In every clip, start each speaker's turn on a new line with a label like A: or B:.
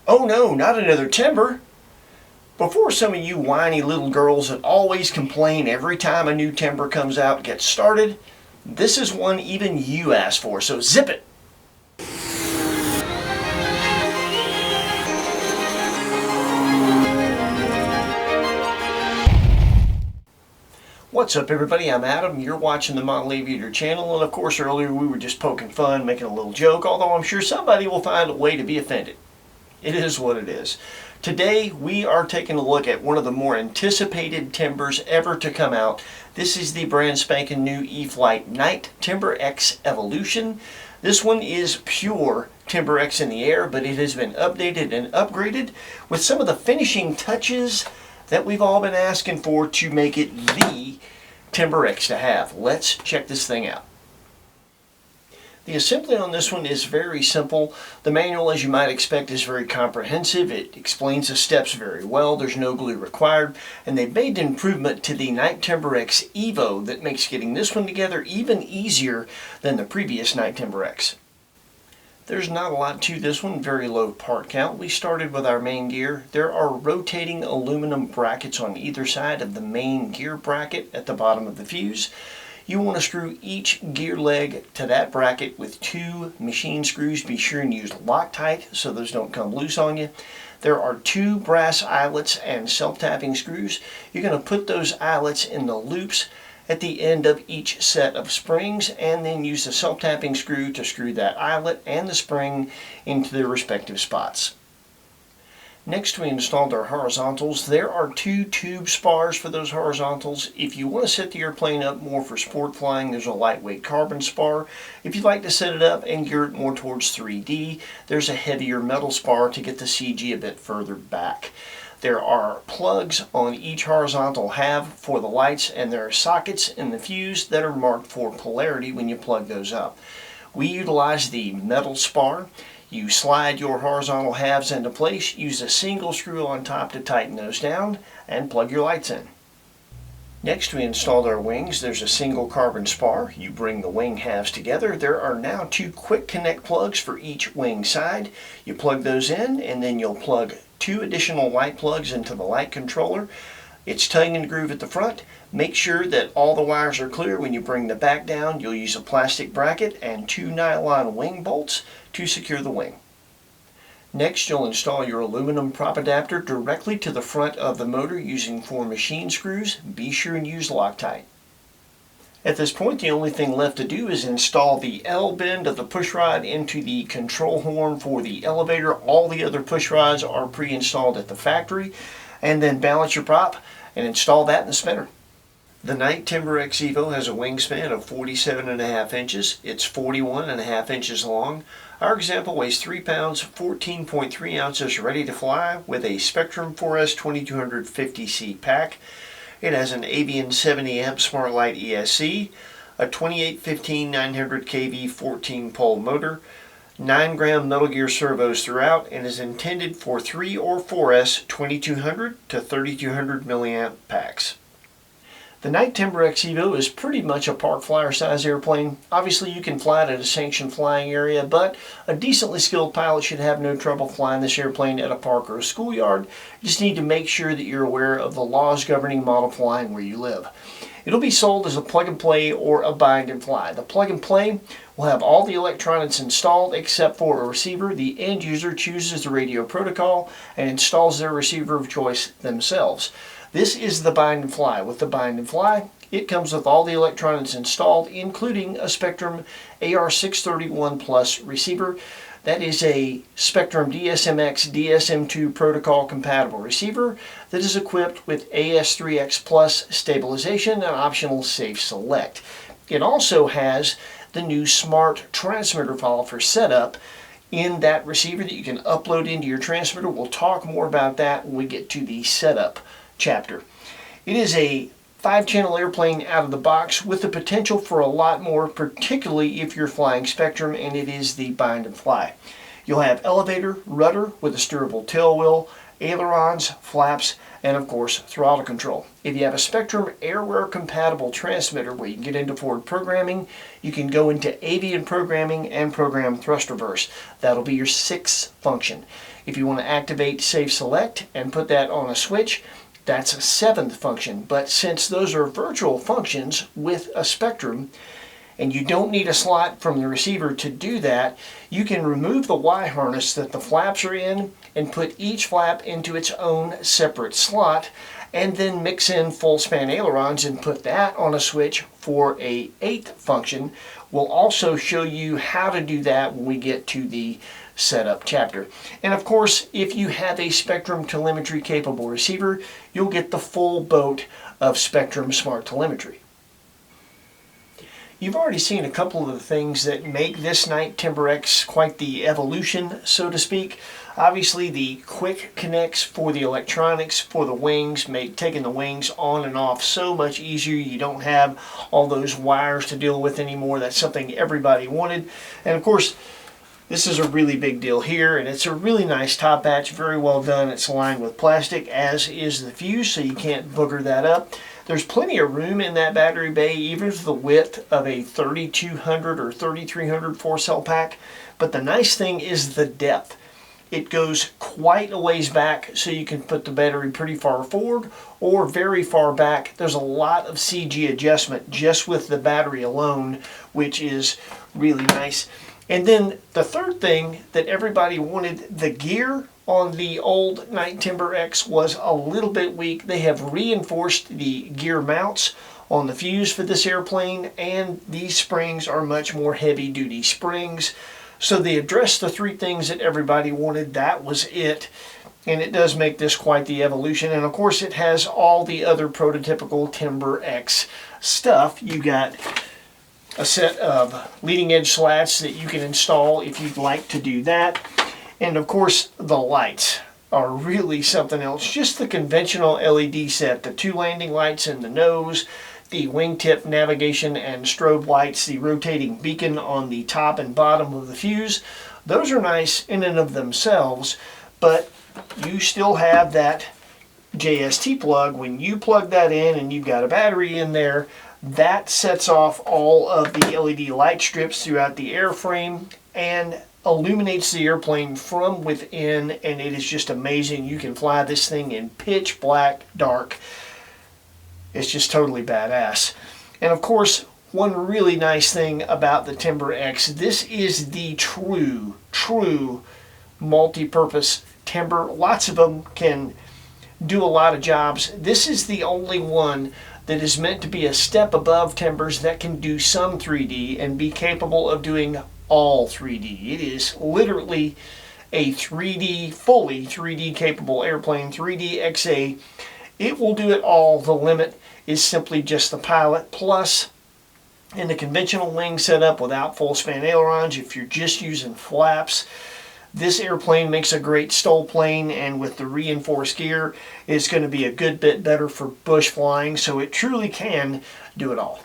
A: Oh no, not another timber. Before some of you whiny little girls that always complain every time a new timber comes out gets started, this is one even you asked for, so zip it. What's up everybody, I'm Adam, you're watching the Model Aviator channel, and of course earlier we were just poking fun, making a little joke, although I'm sure somebody will find a way to be offended. It is what it is. Today we are taking a look at one of the more anticipated timbers ever to come out. This is the brand spanking new E-Flite Night Timber X Evolution. This one is pure Timber X in the air, but it has been updated and upgraded with some of the finishing touches that we've all been asking for to make it the Timber X to have. Let's check this thing out. The assembly on this one is very simple. The manual, as you might expect, is very comprehensive. It explains the steps very well. There's no glue required. And they've made an improvement to the Night Timber X Evo that makes getting this one together even easier than the previous Night Timber X. There's not a lot to this one, very low part count. We started with our main gear. There are rotating aluminum brackets on either side of the main gear bracket at the bottom of the fuse. You want to screw each gear leg to that bracket with 2 machine screws. Be sure and use Loctite so those don't come loose on you. There are 2 brass eyelets and self-tapping screws. You're going to put those eyelets in the loops at the end of each set of springs, and then use the self-tapping screw to screw that eyelet and the spring into their respective spots. Next, we installed our horizontals. There are 2 tube spars for those horizontals. If you want to set the airplane up more for sport flying, there's a lightweight carbon spar. If you'd like to set it up and gear it more towards 3D, there's a heavier metal spar to get the CG a bit further back. There are plugs on each horizontal half for the lights, and there are sockets in the fuse that are marked for polarity when you plug those up. We utilize the metal spar. You slide your horizontal halves into place, use a single screw on top to tighten those down, and plug your lights in. Next, we installed our wings. There's a single carbon spar. You bring the wing halves together. There are now 2 quick connect plugs for each wing side. You plug those in, and then you'll plug 2 additional light plugs into the light controller. It's tongue and groove at the front. Make sure that all the wires are clear. When you bring the back down, you'll use a plastic bracket and 2 nylon wing bolts to secure the wing. Next, you'll install your aluminum prop adapter directly to the front of the motor using 4 machine screws. Be sure and use Loctite. At this point, the only thing left to do is install the L bend of the pushrod into the control horn for the elevator. All the other pushrods are pre-installed at the factory. And then balance your prop and install that in the spinner. The Night Timber X Evo has a wingspan of 47.5 inches. It's 41.5 inches long. Our example weighs 3 pounds, 14.3 ounces, ready to fly with a Spectrum 4S 2250C pack. It has an Avian 70 amp Smartlight ESC, a 2815 900 kV 14-pole motor, 9-gram Metal Gear servos throughout, and is intended for 3 or 4S 2200 to 3200 milliamp packs. The Night Timber X Evo is pretty much a park flyer size airplane. Obviously you can fly it at a sanctioned flying area, but a decently skilled pilot should have no trouble flying this airplane at a park or a schoolyard. You just need to make sure that you're aware of the laws governing model flying where you live. It'll be sold as a plug and play or a bind and fly. The plug and play will have all the electronics installed except for a receiver. The end user chooses the radio protocol and installs their receiver of choice themselves. This is the bind and fly. With the bind and fly, it comes with all the electronics installed, including a Spectrum AR631 Plus receiver. That is a Spectrum DSMX DSM2 protocol compatible receiver that is equipped with AS3X Plus stabilization and optional safe select. It also has the new smart transmitter file for setup in that receiver that you can upload into your transmitter. We'll talk more about that when we get to the setup chapter. It is a 5-channel airplane out of the box with the potential for a lot more, particularly if you're flying Spectrum and it is the bind and fly. You'll have elevator, rudder with a steerable tail wheel, ailerons, flaps, and of course throttle control. If you have a Spectrum Airwear compatible transmitter where you can get into forward programming, you can go into avian programming and program thrust reverse. That'll be your 6th function. If you want to activate Safe Select and put that on a switch, that's a 7th function. But since those are virtual functions with a Spectrum, and you don't need a slot from the receiver to do that, you can remove the Y harness that the flaps are in and put each flap into its own separate slot, and then mix in full span ailerons and put that on a switch for a 8th function. We'll also show you how to do that when we get to the setup chapter. And of course, if you have a Spectrum telemetry capable receiver, you'll get the full boat of Spectrum Smart Telemetry. You've already seen a couple of the things that make this Night Timber X quite the evolution, so to speak. Obviously, the quick connects for the electronics for the wings make taking the wings on and off so much easier. You don't have all those wires to deal with anymore. That's something everybody wanted. And of course, this is a really big deal here, and it's a really nice top hatch, very well done. It's lined with plastic, as is the fuse, so you can't booger that up. There's plenty of room in that battery bay, even for the width of a 3200 or 3300 4-cell pack. But the nice thing is the depth. It goes quite a ways back, so you can put the battery pretty far forward or very far back. There's a lot of CG adjustment just with the battery alone, which is really nice. And then the third thing that everybody wanted, the gear on the old Night Timber X was a little bit weak. They have reinforced the gear mounts on the fuse for this airplane, and these springs are much more heavy duty springs. So they addressed the 3 things that everybody wanted. That was it. And it does make this quite the evolution. And of course it has all the other prototypical Timber X stuff. You got a set of leading edge slats that you can install if you'd like to do that. And of course the lights are really something else. Just the conventional LED set, the 2 landing lights in the nose, the wingtip navigation and strobe lights, the rotating beacon on the top and bottom of the fuse. Those are nice in and of themselves, but you still have that JST plug. When you plug that in and you've got a battery in there, that sets off all of the LED light strips throughout the airframe and illuminates the airplane from within, and it is just amazing. You can fly this thing in pitch black dark. It's just totally badass. And of course, one really nice thing about the Timber X, this is the true multi-purpose timber. Lots of them can do a lot of jobs. This is the only one that is meant to be a step above timbers that can do some 3D and be capable of doing all 3D. It is literally a 3D, fully 3D capable airplane, 3D XA. It will do it all. The limit is simply just the pilot. Plus, in the conventional wing setup without full span ailerons, if you're just using flaps, this airplane makes a great STOL plane, and with the reinforced gear, it's going to be a good bit better for bush flying, so it truly can do it all.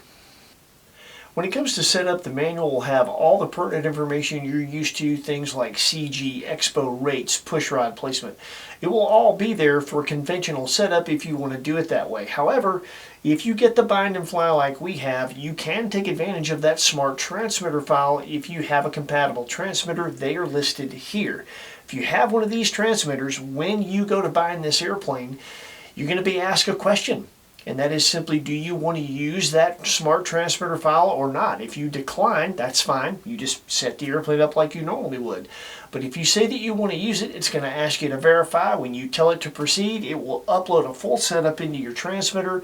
A: When it comes to setup, the manual will have all the pertinent information you're used to, things like CG, expo rates, pushrod placement. It will all be there for conventional setup if you want to do it that way. However, if you get the bind and fly like we have, you can take advantage of that smart transmitter file if you have a compatible transmitter. They are listed here. If you have one of these transmitters, when you go to bind this airplane, you're going to be asked a question. And that is simply, do you want to use that smart transmitter file or not? If you decline, that's fine. You just set the airplane up like you normally would. But if you say that you want to use it, it's going to ask you to verify. When you tell it to proceed, it will upload a full setup into your transmitter,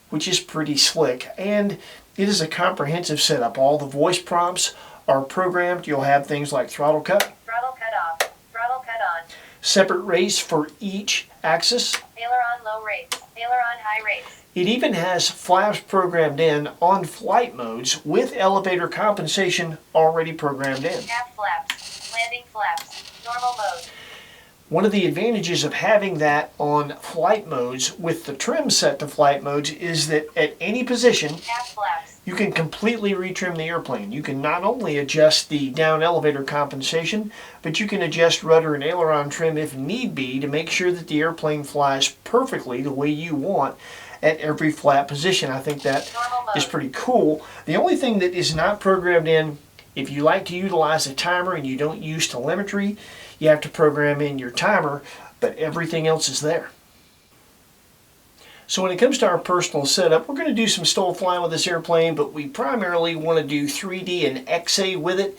A: which is pretty slick. And it is a comprehensive setup. All the voice prompts are programmed. You'll have things like throttle cut,
B: throttle cut off, throttle cut on,
A: separate rates for each axis,
B: aileron low rates, aileron high rates.
A: It even has flaps programmed in on flight modes with elevator compensation already programmed in.
B: Half flaps, landing flaps, normal mode.
A: One of the advantages of having that on flight modes with the trim set to flight modes is that at any position,
B: Half flaps.
A: you can completely retrim the airplane. You can not only adjust the down elevator compensation, but you can adjust rudder and aileron trim if need be to make sure that the airplane flies perfectly the way you want at every flap position. I think that is pretty cool. The only thing that is not programmed in, if you like to utilize a timer and you don't use telemetry, you have to program in your timer, but everything else is there. So when it comes to our personal setup, we're going to do some STOL flying with this airplane, but we primarily want to do 3D and XA with it.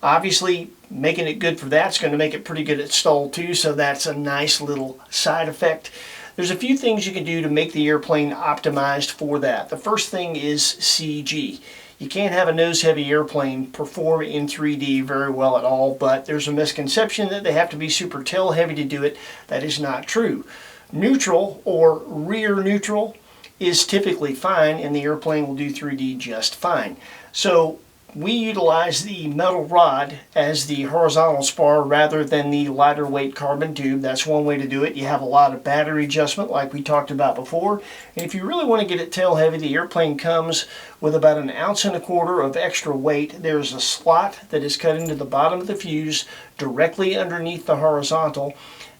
A: Obviously, making it good for that is going to make it pretty good at STOL too, so that's a nice little side effect. There's a few things you can do to make the airplane optimized for that. The first thing is CG. You can't have a nose-heavy airplane perform in 3D very well at all, but there's a misconception that they have to be super tail-heavy to do it. That is not true. Neutral or rear neutral is typically fine, and the airplane will do 3D just fine. So we utilize the metal rod as the horizontal spar rather than the lighter weight carbon tube. That's one way to do it. You have a lot of battery adjustment like we talked about before. And if you really want to get it tail heavy, the airplane comes with about 1.25 ounces of extra weight. There's a slot that is cut into the bottom of the fuse directly underneath the horizontal.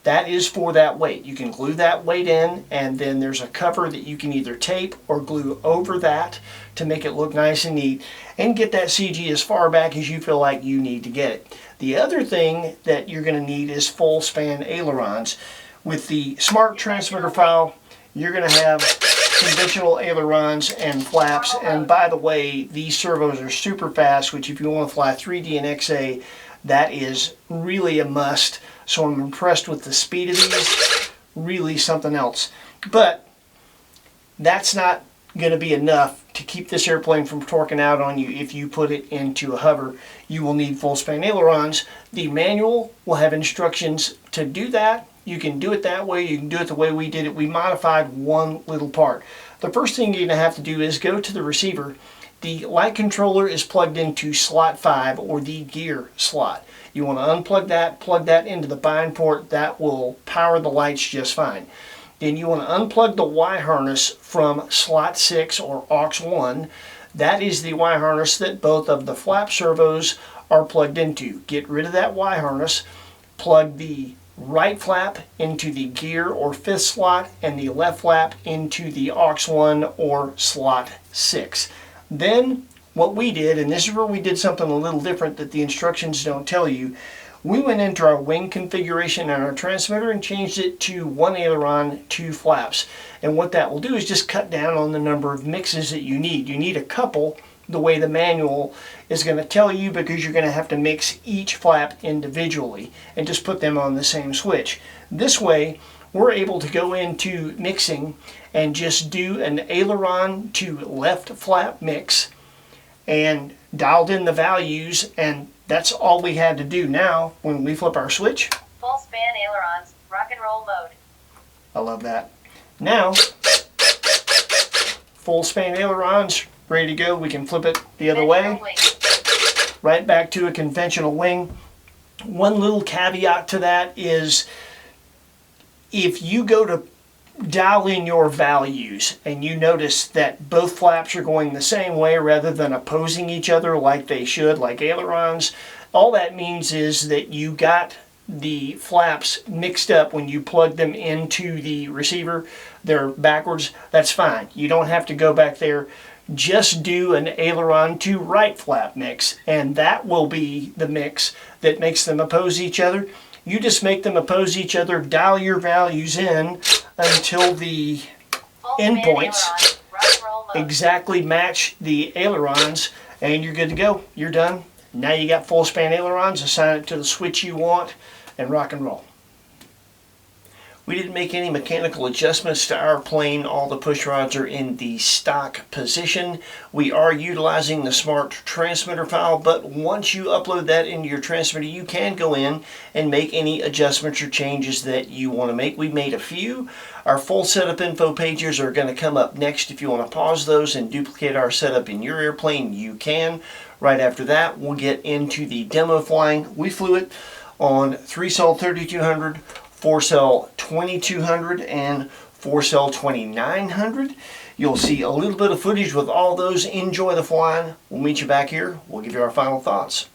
A: That is for that weight. You can glue that weight in, and then there's a cover that you can either tape or glue over that to make it look nice and neat and get that CG as far back as you feel like you need to get it. The other thing that you're going to need is full span ailerons. With the smart transmitter file, you're going to have conventional ailerons and flaps, and by the way, these servos are super fast, which if you want to fly 3D and XA, that is really a must. So I'm impressed with the speed of these, really something else. But that's not going to be enough to keep this airplane from torquing out on you. If you put it into a hover, you will need full span ailerons. The manual will have instructions to do that. You can do it that way, you can do it the way we did it. We modified one little part. The first thing you're going to have to do is go to the receiver. The light controller is plugged into slot 5 or the gear slot. You want to unplug that, plug that into the bind port. That will power the lights just fine. Then you want to unplug the Y harness from slot 6 or aux 1. That is the Y harness that both of the flap servos are plugged into. Get rid of that Y harness, plug the right flap into the gear or 5th slot and the left flap into the aux 1 or slot 6. Then what we did, and this is where we did something a little different that the instructions don't tell you, we went into our wing configuration on our transmitter and changed it to 1 aileron, 2 flaps. And what that will do is just cut down on the number of mixes that you need. You need a couple the way the manual is going to tell you, because you're going to have to mix each flap individually and just put them on the same switch. This way we're able to go into mixing and just do an aileron to left flap mix and dialed in the values, and that's all we had to do. Now when we flip our switch,
B: Full span ailerons, rock and roll mode.
A: I love that. Now full span ailerons ready to go. We can flip it the other way, right back to a conventional wing. One little caveat to that is if you go to dial in your values and you notice that both flaps are going the same way rather than opposing each other like they should, like ailerons, all that means is that you got the flaps mixed up when you plug them into the receiver. They're backwards. That's fine. You don't have to go back there. Just do an aileron to right flap mix, and that will be the mix that makes them oppose each other. You just make them oppose each other, dial your values in until the endpoints exactly match the ailerons, and you're good to go. You're done. Now you got full span ailerons. Assign it to the switch you want and rock and roll. We didn't make any mechanical adjustments to our plane. All the push rods are in the stock position. We are utilizing the smart transmitter file, but once you upload that into your transmitter, you can go in and make any adjustments or changes that you want to make. We made a few. Our full setup info pages are going to come up next. If you want to pause those and duplicate our setup in your airplane, you can. Right after that, we'll get into the demo flying. We flew it on 3-cell 3200, 4-cell 2200, and 4-cell 2900. You'll see a little bit of footage with all those. Enjoy the flying. We'll meet you back here. We'll give you our final thoughts.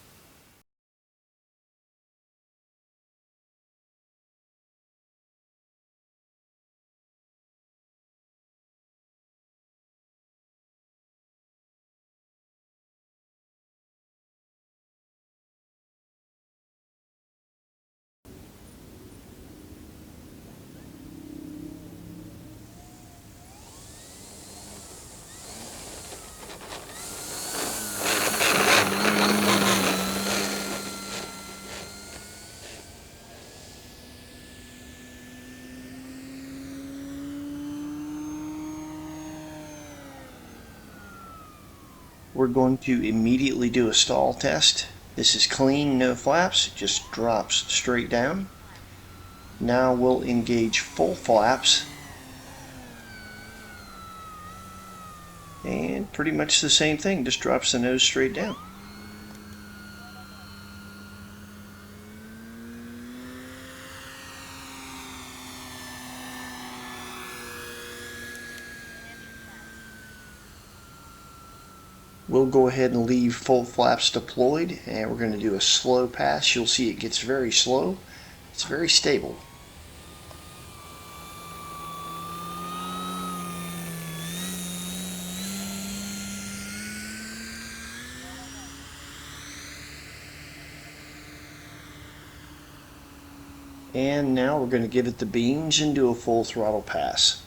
A: We're going to immediately do a stall test. This is clean, no flaps, it just drops straight down. Now we'll engage full flaps. And pretty much the same thing, just drops the nose straight down. We'll go ahead and leave full flaps deployed, and we're going to do a slow pass. You'll see it gets very slow. It's very stable. And now we're going to give it the beans and do a full throttle pass.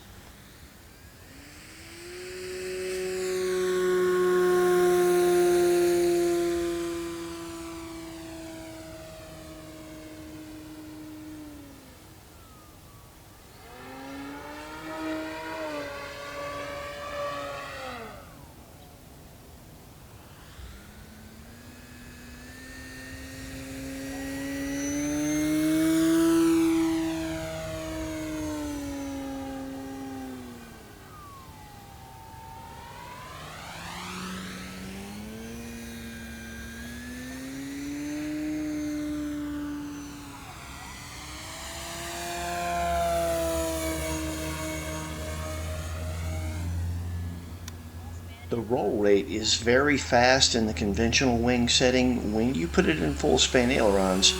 A: The roll rate is very fast in the conventional wing setting. When you put it in full span ailerons,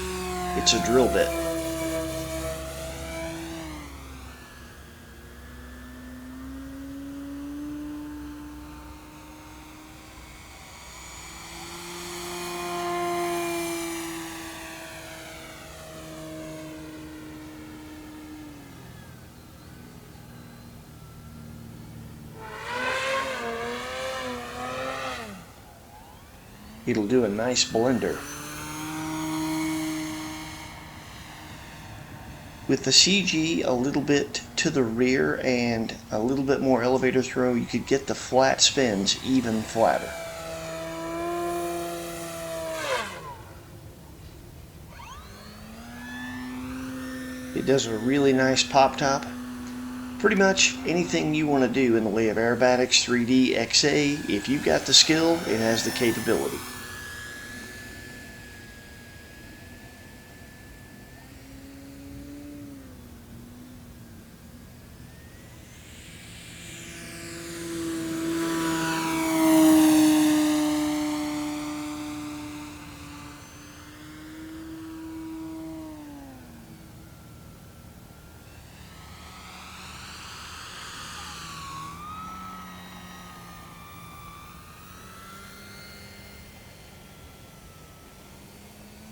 A: it's a drill bit. It'll do a nice blender. With the CG a little bit to the rear and a little bit more elevator throw, you could get the flat spins even flatter. It does a really nice pop top. Pretty much anything you want to do in the way of aerobatics, 3D, XA, if you've got the skill, it has the capability.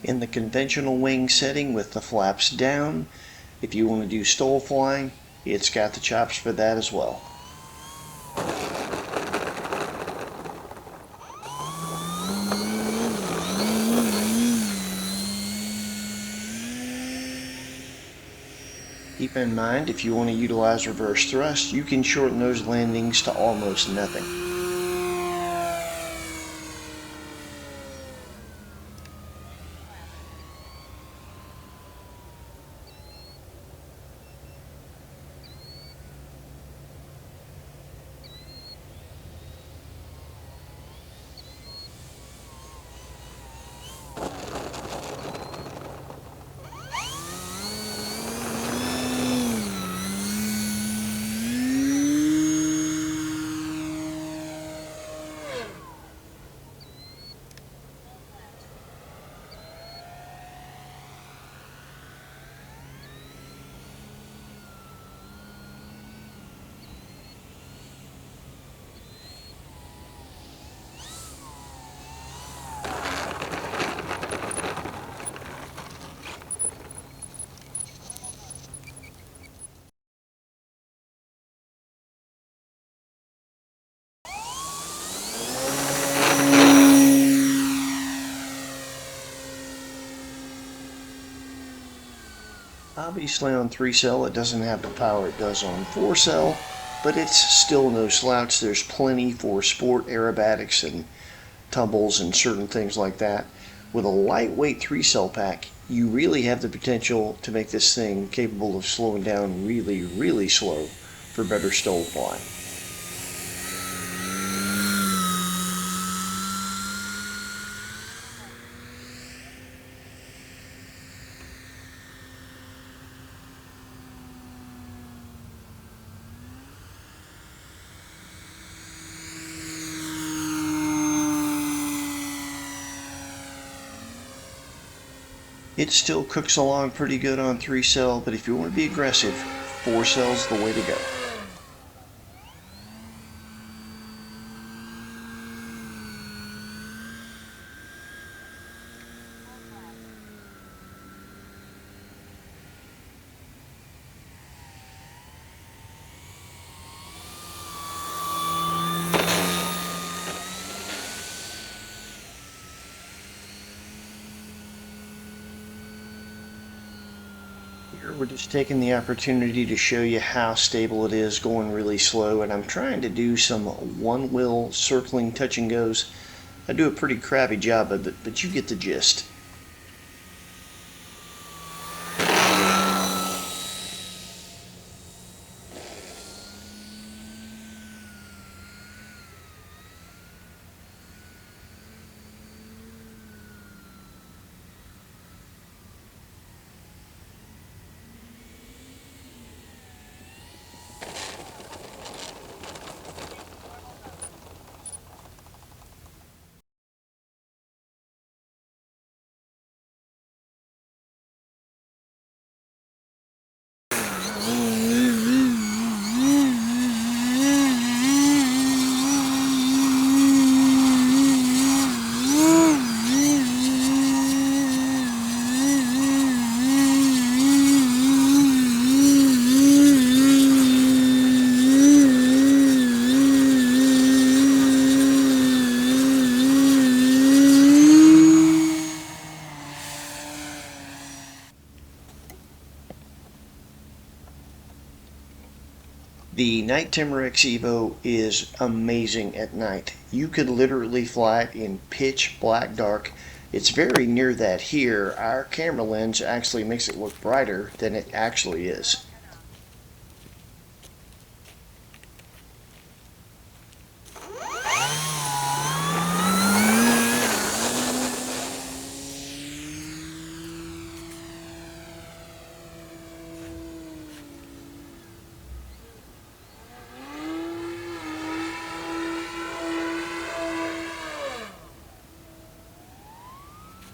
A: In the conventional wing setting with the flaps down, if you want to do stall flying, it's got the chops for that as well. Keep in mind, if you want to utilize reverse thrust, you can shorten those landings to almost nothing. Obviously on 3-cell it doesn't have the power it does on 4-cell, but it's still no slouch. There's plenty for sport aerobatics and tumbles and certain things like that. With a lightweight 3-cell pack, you really have the potential to make this thing capable of slowing down really, really slow for better stow flying. It still cooks along pretty good on 3-cell, but if you want to be aggressive, 4-cell's the way to go. Here we're just taking the opportunity to show you how stable it is going really slow, and I'm trying to do some one-wheel circling touch and goes. I do a pretty crappy job of it, but you get the gist. The Night Timber-X Evo is amazing at night. You could literally fly it in pitch black dark. It's very near that here. Our camera lens actually makes it look brighter than it actually is.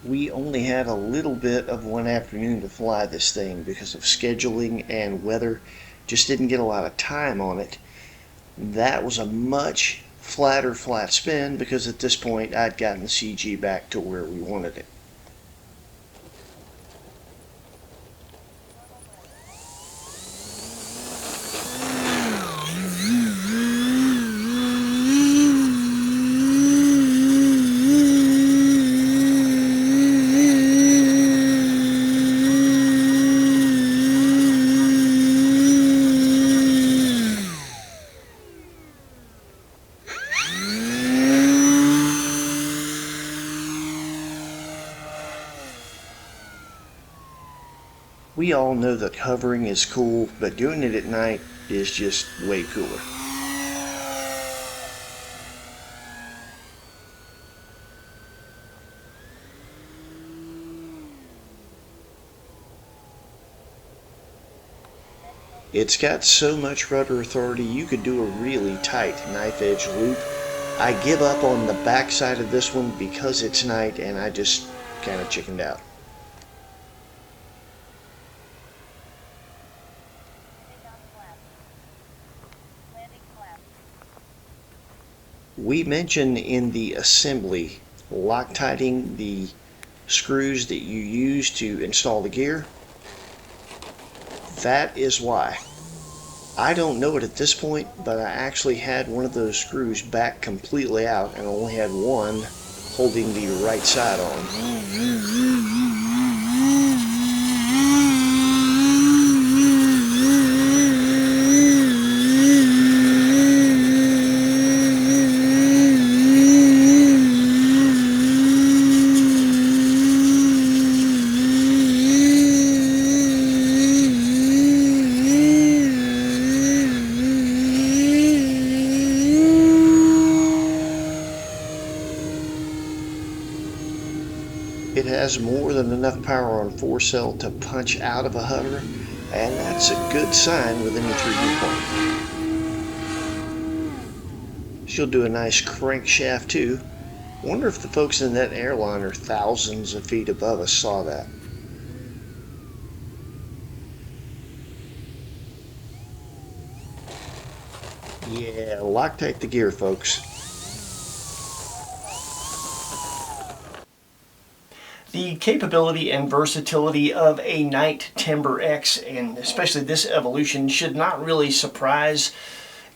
A: We only had a little bit of one afternoon to fly this thing because of scheduling and weather. Just didn't get a lot of time on it. That was a much flatter flat spin because at this point I'd gotten the CG back to where we wanted it. We all know that hovering is cool, but doing it at night is just way cooler. It's got so much rudder authority you could do a really tight knife edge loop. I give up on the back side of this one because it's night and I just kind of chickened out. We mentioned in the assembly Loctiting the screws that you use to install the gear. That is why. I don't know it at this point, but I actually had one of those screws back completely out and only had one holding the right side on. has more than enough power on 4-cell to punch out of a hover, and that's a good sign with any 3D plane. She'll do a nice crankshaft too. Wonder if the folks in that airliner thousands of feet above us saw that. Yeah, Loctite the gear, folks. The capability and versatility of a Night Timber X, and especially this evolution, should not really surprise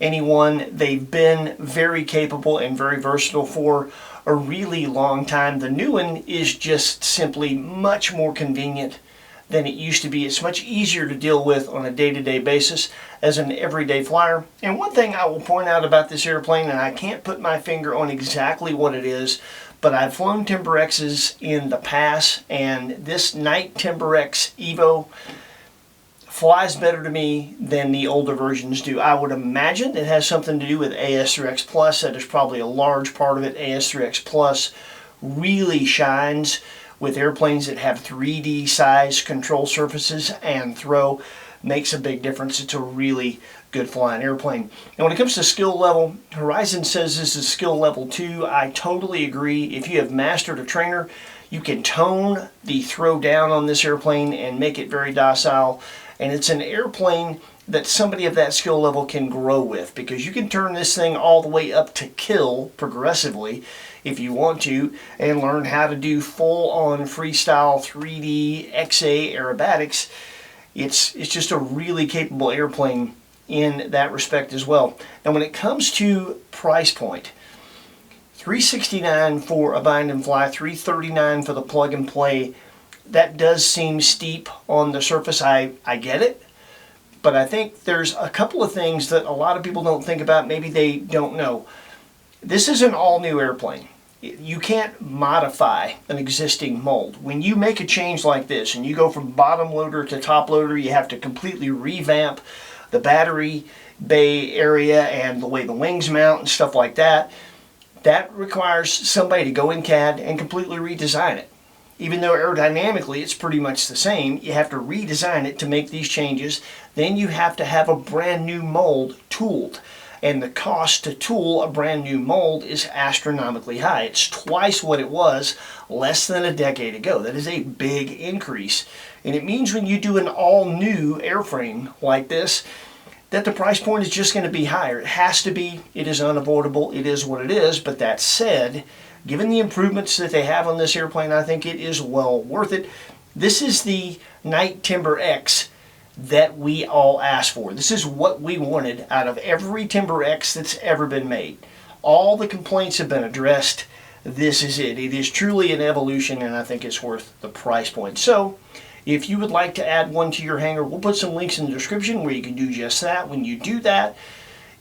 A: anyone. They've been very capable and very versatile for a really long time. The new one is just simply much more convenient than it used to be. It's much easier to deal with on a day-to-day basis as an everyday flyer. And one thing I will point out about this airplane, and I can't put my finger on exactly what it is, but I've flown Timber X's in the past, and this Night Timber X Evo flies better to me than the older versions do. I would imagine it has something to do with AS3X Plus. That is probably a large part of it. AS3X Plus really shines with airplanes that have 3D size control surfaces, and throw makes a big difference. It's a really good flying airplane. And when it comes to skill level, Horizon says this is skill level 2. I totally agree. If you have mastered a trainer, you can tone the throw down on this airplane and make it very docile. And it's an airplane that somebody of that skill level can grow with, because you can turn this thing all the way up to kill progressively if you want to, and learn how to do full-on freestyle 3D XA aerobatics. It's just a really capable airplane in that respect as well. And when it comes to price point, $369 for a bind and fly, $339 for the plug and play. That does seem steep on the surface. I get it, but I think there's a couple of things that a lot of people don't think about. Maybe they don't know. This is an all-new airplane. You can't modify an existing mold. When you make a change like this and you go from bottom loader to top loader, you have to completely revamp the battery bay area and the way the wings mount and stuff like that. That requires somebody to go in CAD and completely redesign it. Even though aerodynamically it's pretty much the same, you have to redesign it to make these changes. Then you have to have a brand new mold tooled. And the cost to tool a brand new mold is astronomically high. It's twice what it was less than a decade ago. That is a big increase. And it means when you do an all-new airframe like this, that the price point is just going to be higher. It has to be. It is unavoidable. It is what it is. But that said, given the improvements that they have on this airplane, I think it is well worth it. This is the Night Timber X that we all asked for. This is what we wanted out of every Timber X that's ever been made. All the complaints have been addressed. This is it. It is truly an evolution, and I think it's worth the price point. So, if you would like to add one to your hangar, we'll put some links in the description where you can do just that. When you do that,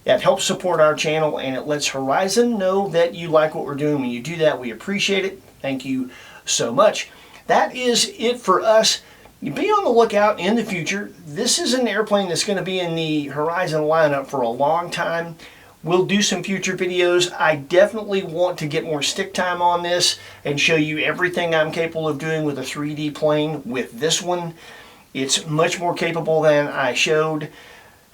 A: that helps support our channel, and it lets Horizon know that you like what we're doing. When you do that, we appreciate it. Thank you so much. That is it for us. Be on the lookout in the future. This is an airplane that's going to be in the Horizon lineup for a long time. We'll do some future videos. I definitely want to get more stick time on this and show you everything I'm capable of doing with a 3D plane with this one. It's much more capable than I showed.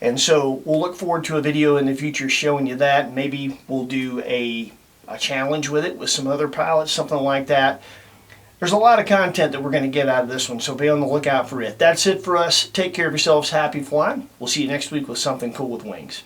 A: And so we'll look forward to a video in the future showing you that. Maybe we'll do a challenge with it with some other pilots, something like that. There's a lot of content that we're going to get out of this one, so be on the lookout for it. That's it for us. Take care of yourselves. Happy flying. We'll see you next week with something cool with wings.